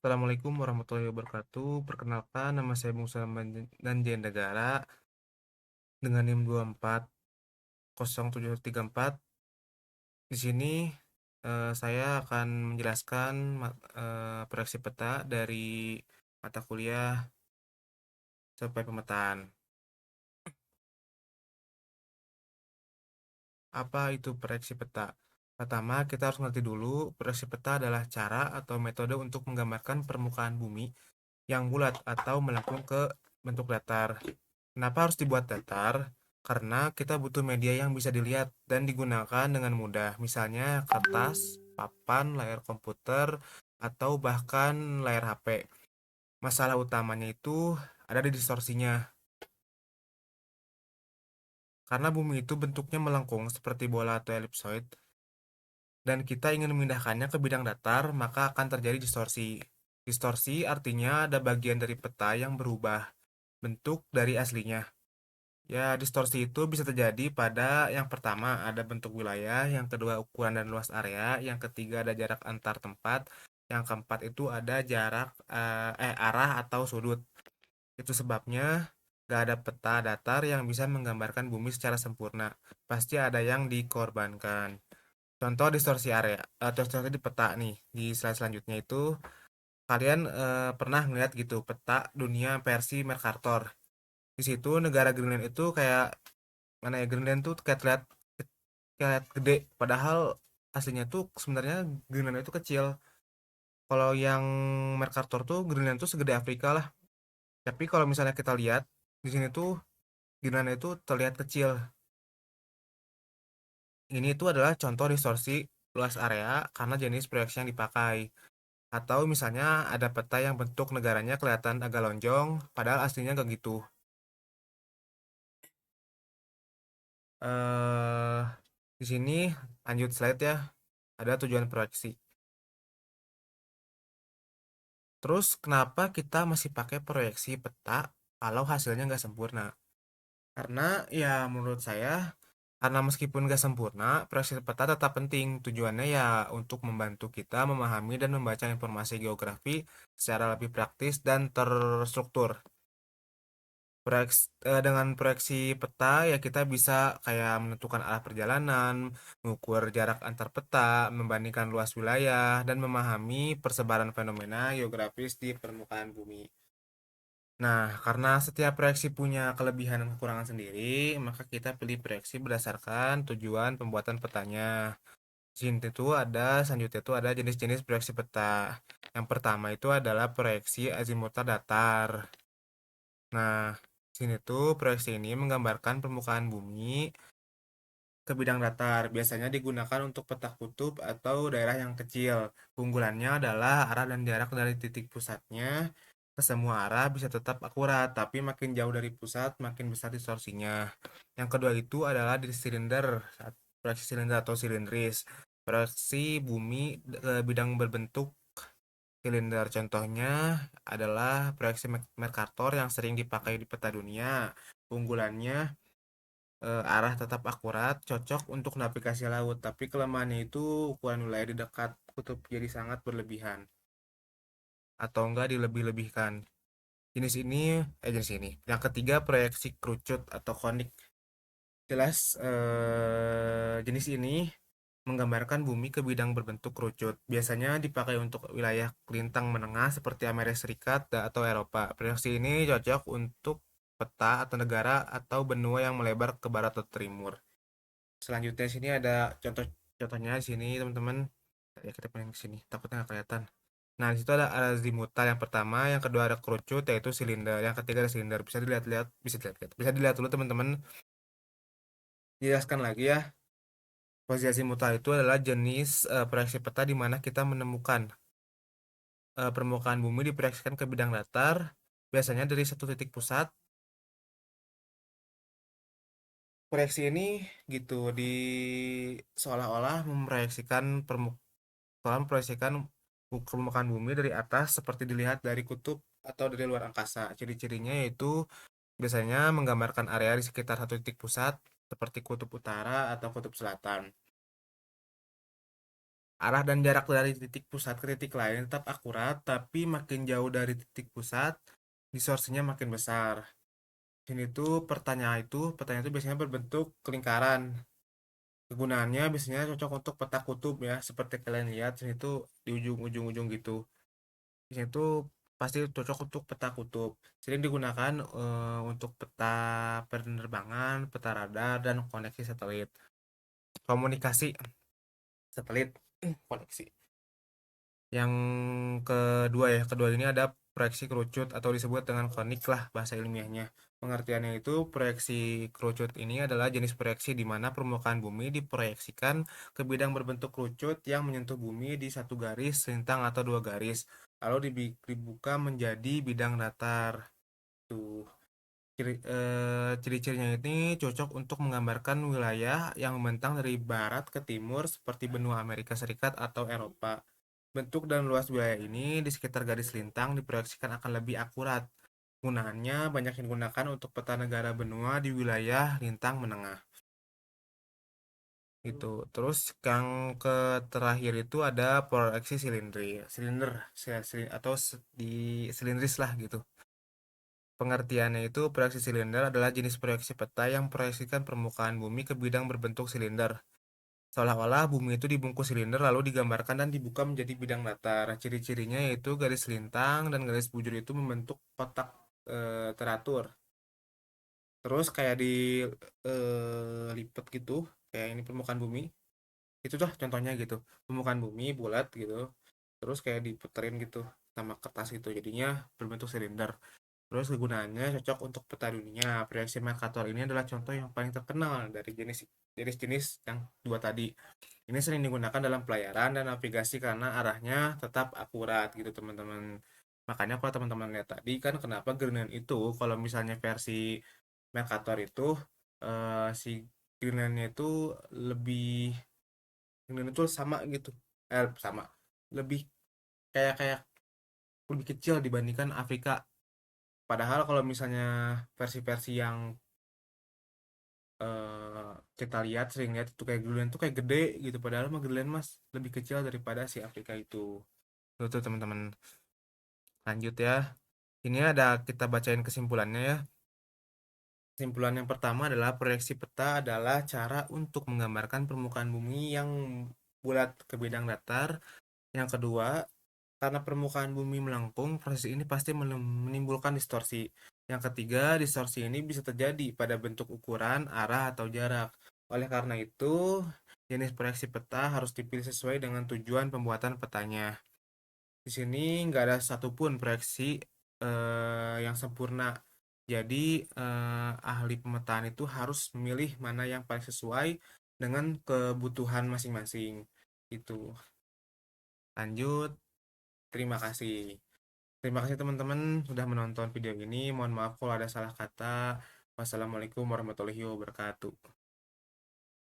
Assalamualaikum warahmatullahi wabarakatuh. Perkenalkan, nama saya Bung Salman dan Negara dengan NIM 240734. Di sini saya akan menjelaskan proyeksi peta dari mata kuliah sampai pemetaan. Apa itu proyeksi peta? Pertama, kita harus ngerti dulu, proyeksi peta adalah cara atau metode untuk menggambarkan permukaan bumi yang bulat atau melengkung ke bentuk datar. Kenapa harus dibuat datar? Karena kita butuh media yang bisa dilihat dan digunakan dengan mudah. Misalnya kertas, papan, layar komputer, atau bahkan layar HP. Masalah utamanya itu ada di distorsinya. Karena bumi itu bentuknya melengkung seperti bola atau elipsoid, dan kita ingin memindahkannya ke bidang datar, maka akan terjadi distorsi. Distorsi artinya ada bagian dari peta yang berubah bentuk dari aslinya. Ya, distorsi itu bisa terjadi pada yang pertama ada bentuk wilayah, yang kedua ukuran dan luas area, yang ketiga ada jarak antar tempat, yang keempat itu ada jarak arah atau sudut. Itu sebabnya gak ada peta datar yang bisa menggambarkan bumi secara sempurna. Pasti ada yang dikorbankan. Contoh distorsi area, distorsi di peta nih. Di slide selanjutnya itu kalian pernah ngeliat gitu peta dunia versi Mercator. Di situ negara Greenland itu kayak mana ya, Greenland tuh kayak gede, padahal aslinya tuh sebenarnya Greenland itu kecil. Kalau yang Mercator tuh Greenland tuh segede Afrika lah, tapi kalau misalnya kita lihat di sini tuh Greenland itu terlihat kecil. Ini tuh adalah contoh distorsi luas area karena jenis proyeksi yang dipakai. Atau misalnya ada peta yang bentuk negaranya kelihatan agak lonjong padahal aslinya nggak gitu. eh di sini lanjut slide ya, ada tujuan proyeksi. Terus kenapa kita masih pakai proyeksi peta kalau hasilnya nggak sempurna? Karena ya menurut saya, karena meskipun nggak sempurna, proyeksi peta tetap penting. Tujuannya ya untuk membantu kita memahami dan membaca informasi geografi secara lebih praktis dan terstruktur. Dengan proyeksi peta ya kita bisa kayak menentukan arah perjalanan, mengukur jarak antar peta, membandingkan luas wilayah, dan memahami persebaran fenomena geografis di permukaan bumi. Nah, karena setiap proyeksi punya kelebihan dan kekurangan sendiri, maka kita pilih proyeksi berdasarkan tujuan pembuatan petanya. Selanjutnya itu ada jenis-jenis proyeksi peta. Yang pertama itu adalah proyeksi azimutal datar. Nah, sini tuh proyeksi ini menggambarkan permukaan bumi ke bidang datar. Biasanya digunakan untuk peta kutub atau daerah yang kecil. Keunggulannya adalah arah dan jarak dari titik pusatnya ke semua arah bisa tetap akurat, tapi makin jauh dari pusat makin besar distorsinya. Yang kedua itu adalah di silinder, proyeksi silinder atau silindris. Proyeksi bumi ke bidang berbentuk silinder. Contohnya adalah proyeksi Mercator yang sering dipakai di peta dunia. Keunggulannya arah tetap akurat, cocok untuk navigasi laut, tapi kelemahannya itu ukuran wilayah di dekat kutub jadi sangat berlebihan atau enggak dilebih-lebihkan. Jenis ini. Yang ketiga proyeksi kerucut atau konik. Jelas jenis ini menggambarkan bumi ke bidang berbentuk kerucut. Biasanya dipakai untuk wilayah kelintang menengah seperti Amerika Serikat atau Eropa. Proyeksi ini cocok untuk peta atau negara atau benua yang melebar ke barat atau timur. Selanjutnya sini ada contohnya di sini teman-teman. Ya kita pengen ke sini, takutnya nggak kelihatan. Nah, di situ ada azimutal yang pertama, yang kedua ada kerucut yaitu silinder, yang ketiga ada silinder. Bisa dilihat dulu teman-teman. Jelaskan lagi ya. Posisi azimutal itu adalah jenis proyeksi peta di mana kita menemukan permukaan bumi diproyeksikan ke bidang datar, biasanya dari satu titik pusat. Proyeksi ini gitu di seolah-olah memproyeksikan permukaan bumi dari atas seperti dilihat dari kutub atau dari luar angkasa. Ciri-cirinya yaitu biasanya menggambarkan area di sekitar satu titik pusat seperti kutub utara atau kutub selatan. Arah dan jarak dari titik pusat ke titik lain tetap akurat, tapi makin jauh dari titik pusat, distorsinya makin besar. Sini tuh pertanyaan itu biasanya berbentuk lingkaran. Kegunaannya biasanya cocok untuk peta kutub ya, seperti kalian lihat sini tuh di ujung-ujung gitu. Di sini tuh pasti cocok untuk peta kutub. Sering digunakan untuk peta penerbangan, peta radar, dan koneksi satelit. Komunikasi satelit koneksi. Yang kedua ini ada proyeksi kerucut atau disebut dengan konik lah bahasa ilmiahnya. Pengertiannya itu proyeksi kerucut ini adalah jenis proyeksi di mana permukaan bumi diproyeksikan ke bidang berbentuk kerucut yang menyentuh bumi di satu garis, lintang atau dua garis, lalu dibuka menjadi bidang datar. Tuh. Ciri-cirinya ini cocok untuk menggambarkan wilayah yang membentang dari barat ke timur seperti benua Amerika Serikat atau Eropa. Bentuk dan luas wilayah ini di sekitar garis lintang diproyeksikan akan lebih akurat. Gunaannya banyak digunakan untuk peta negara benua di wilayah lintang menengah. Gitu. Terus yang terakhir itu ada proyeksi silinder, atau di silindris lah gitu. Pengertiannya itu proyeksi silinder adalah jenis proyeksi peta yang memproyeksikan permukaan bumi ke bidang berbentuk silinder. Seolah-olah bumi itu dibungkus silinder lalu digambarkan dan dibuka menjadi bidang datar. Ciri-cirinya yaitu garis lintang dan garis bujur itu membentuk kotak teratur. Terus kayak di lipat gitu, kayak ini permukaan bumi. Itu tuh contohnya gitu. Permukaan bumi bulat gitu. Terus kayak diputerin gitu sama kertas gitu. Jadinya berbentuk silinder. Terus kegunaannya cocok untuk peta dunia. Proyeksi Mercator ini adalah contoh yang paling terkenal dari jenis-jenis yang dua tadi. Ini sering digunakan dalam pelayaran dan navigasi karena arahnya tetap akurat gitu teman-teman. Makanya kalau teman-teman lihat tadi kan kenapa Greenland itu kalau misalnya versi Mercator itu si Greenlandnya itu lebih Greenland itu sama gitu. Sama. Lebih kayak kayak lebih kecil dibandingkan Afrika. Padahal kalau misalnya versi-versi yang kita lihat sering lihat itu kayak Greenland tuh kayak gede gitu. Padahal mah Greenland mas lebih kecil daripada si Afrika itu. Tuh teman-teman. Lanjut ya. Ini ada kita bacain kesimpulannya ya. Kesimpulan yang pertama adalah proyeksi peta adalah cara untuk menggambarkan permukaan bumi yang bulat ke bidang datar. Yang kedua, karena permukaan bumi melengkung, proses ini pasti menimbulkan distorsi. Yang ketiga, distorsi ini bisa terjadi pada bentuk ukuran, arah, atau jarak. Oleh karena itu, jenis proyeksi peta harus dipilih sesuai dengan tujuan pembuatan petanya. Di sini nggak ada satupun proyeksi yang sempurna. Jadi, ahli pemetaan itu harus memilih mana yang paling sesuai dengan kebutuhan masing-masing. Itu. Lanjut. Terima kasih. Terima kasih teman-teman sudah menonton video ini. Mohon maaf kalau ada salah kata. Wassalamualaikum warahmatullahi wabarakatuh.